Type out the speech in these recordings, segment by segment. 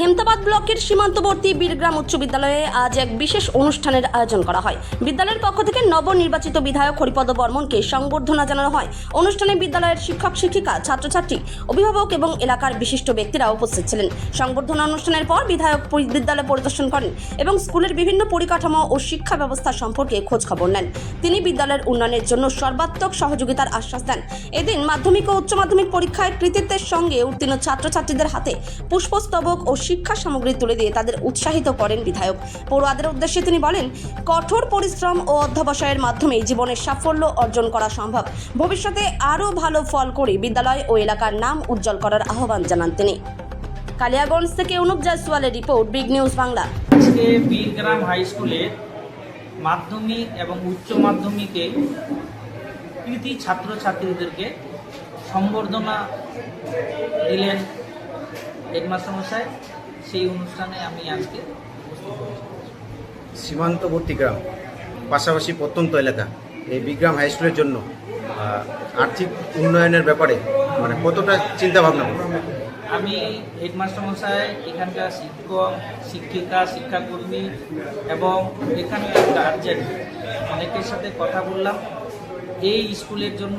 হেমতাবাদ ব্লকের সীমান্তবর্তী বীরগ্রাম উচ্চ বিদ্যালয়ে আজ এক বিশেষ অনুষ্ঠানের আয়োজন করা হয়। বিদ্যালয়ের পক্ষ থেকে নবনির্বাচিত বিধায়ক হরিপদ বর্মনকে সংবর্ধনা জানানো হয়। অনুষ্ঠানে বিদ্যালয়ের শিক্ষক শিক্ষিকা, ছাত্রছাত্রী, অভিভাবক এবং এলাকার বিশিষ্ট ব্যক্তিরা উপস্থিত ছিলেন। সংবর্ধনা অনুষ্ঠানের পর বিধায়ক বিদ্যালয় পরিদর্শন করেন এবং স্কুলের বিভিন্ন পরিকাঠামো ও শিক্ষা ব্যবস্থা সম্পর্কে খোঁজ খবর নেন। তিনি বিদ্যালয়ের উন্নয়নের জন্য সর্বাত্মক সহযোগিতার আশ্বাস দেন। এদিন মাধ্যমিক ও উচ্চ মাধ্যমিক পরীক্ষায় কৃতিত্বের সঙ্গে উত্তীর্ণ ছাত্রছাত্রীদের হাতে পুষ্পস্তবক ও শিক্ষা সামগ্রী তুলে দিয়ে তাদের উৎসাহিত করেন বিধায়ক। পড়ুয়াদের উদ্দেশ্যে তিনি বলেন, কঠোর পরিশ্রম ও অধ্যবসায়ের মাধ্যমে জীবনের সাফল্য অর্জন করা সম্ভব। ভবিষ্যতে আরও ভালো ফল করে বিদ্যালয় ও এলাকার নাম উজ্জ্বল করার আহ্বান জানান তিনি। কালিয়াগঞ্জ থেকে অনুপ জয়সওয়ালের রিপোর্ট, বিগ নিউজ বাংলা। আজকে বীরগ্রাম হাই স্কুলে মাধ্যমিক এবং উচ্চ মাধ্যমিকে কৃতি ছাত্রছাত্রীদেরকে সম্বর্ধনা দিলেন হেডমাস্টার মশাই। সেই অনুষ্ঠানে আমি আজকে সীমান্তবর্তী গ্রাম, পাশাপাশি প্রত্যন্ত এলাকা, এই বীরগ্রাম হাই স্কুলের জন্য আর্থিক উন্নয়নের ব্যাপারে কতটা চিন্তা ভাবনা? আমি হেডমাস্টার মশাই, এখানকার শিক্ষক, শিক্ষিকা, শিক্ষাকর্মী এবং এখানকার গার্জেন অনেকের সাথে কথা বললাম। এই স্কুলের জন্য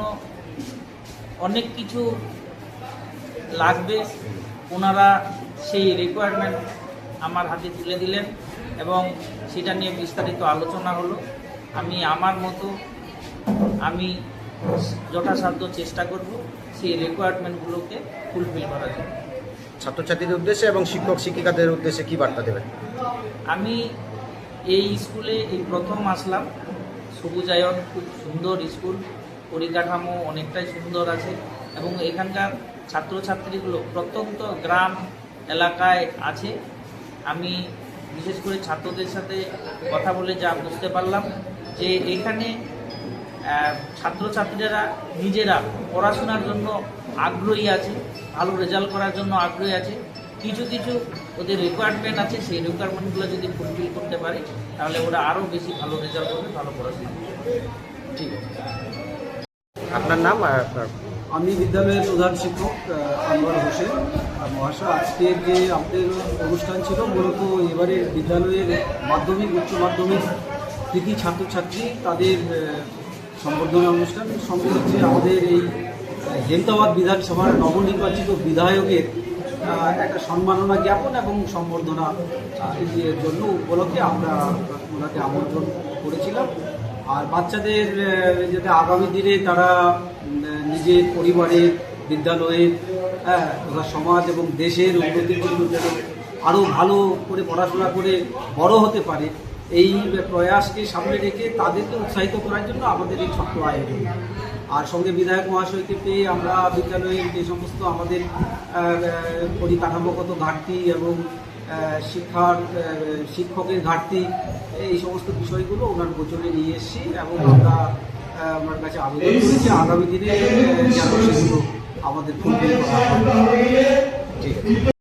অনেক কিছু লাগবে, ওনারা সেই রিকোয়ারমেন্ট আমার হাতে তুলে দিলেন এবং সেটা নিয়ে বিস্তারিত আলোচনা হলো। আমি আমার মতো আমি যথাসাধ্য চেষ্টা করব সেই রিকোয়ারমেন্টগুলোকে ফুলফিল করার জন্য। ছাত্রছাত্রীদের উদ্দেশ্যে এবং শিক্ষক শিক্ষিকাদের উদ্দেশ্যে কি বার্তা দেবেন? আমি এই স্কুলে এই প্রথম আসলাম। সবুজায়ন খুব সুন্দর স্কুল, পরিকাঠামো অনেকটাই সুন্দর আছে এবং এখানকার ছাত্রছাত্রীগুলো প্রত্যন্ত গ্রাম এলাকায় আছে। আমি বিশেষ করে ছাত্রদের সাথে কথা বলে যা বুঝতে পারলাম যে এখানে ছাত্রছাত্রীরা নিজেরা পড়াশোনার জন্য আগ্রহী আছে, ভালো রেজাল্ট করার জন্য আগ্রহী আছে। কিছু কিছু ওদের রিকোয়ারমেন্ট আছে, সেই রিকোয়ারমেন্টগুলো যদি ফুলফিল করতে পারে তাহলে ওরা আরও বেশি ভালো রেজাল্ট করবে, ভালো পড়াশোনা করবে। ঠিক আছে, আপনার নাম? আমি বিদ্যালয়ের প্রধান শিক্ষক আনোয়ার হোসেন মহাশয়। আজকের যে আমাদের অনুষ্ঠান ছিল মূলত এবারের বিদ্যালয়ের মাধ্যমিক উচ্চ মাধ্যমিক কৃতি ছাত্রছাত্রী তাদের সম্বর্ধনা অনুষ্ঠান। সঙ্গে হচ্ছে আমাদের এই হেমতাবাদ বিধানসভার নবনির্বাচিত বিধায়কের একটা সম্মাননা জ্ঞাপন এবং সম্বর্ধনা জন্য উপলক্ষে আমরা ওনাকে আমন্ত্রণ করেছিলাম। আর বাচ্চাদের যাতে আগামী দিনে তারা নিজের পরিবারের, বিদ্যালয়ের তথা সমাজ এবং দেশের উন্নতির জন্য যেন আরও ভালো করে পড়াশোনা করে বড় হতে পারে, এই প্রয়াসকে সামনে রেখে তাদেরকে উৎসাহিত করার জন্য আমাদের এই ছোট্ট আয়োজন। আর সঙ্গে বিধায়ক মহাশয়কে পেয়ে আমরা বিদ্যালয়ের যে সমস্ত আমাদের পরিকাঠামোগত ঘাটতি এবং শিক্ষকের ঘাটতি, এই সমস্ত বিষয়গুলো ওনার গোচরে নিয়ে এসেছি এবং আমরা আমার কাছে আবেদন করেছি আগামী দিনে যেন সেগুলো আমাদের ফুলফিল করা হয়। ঠিক আছে।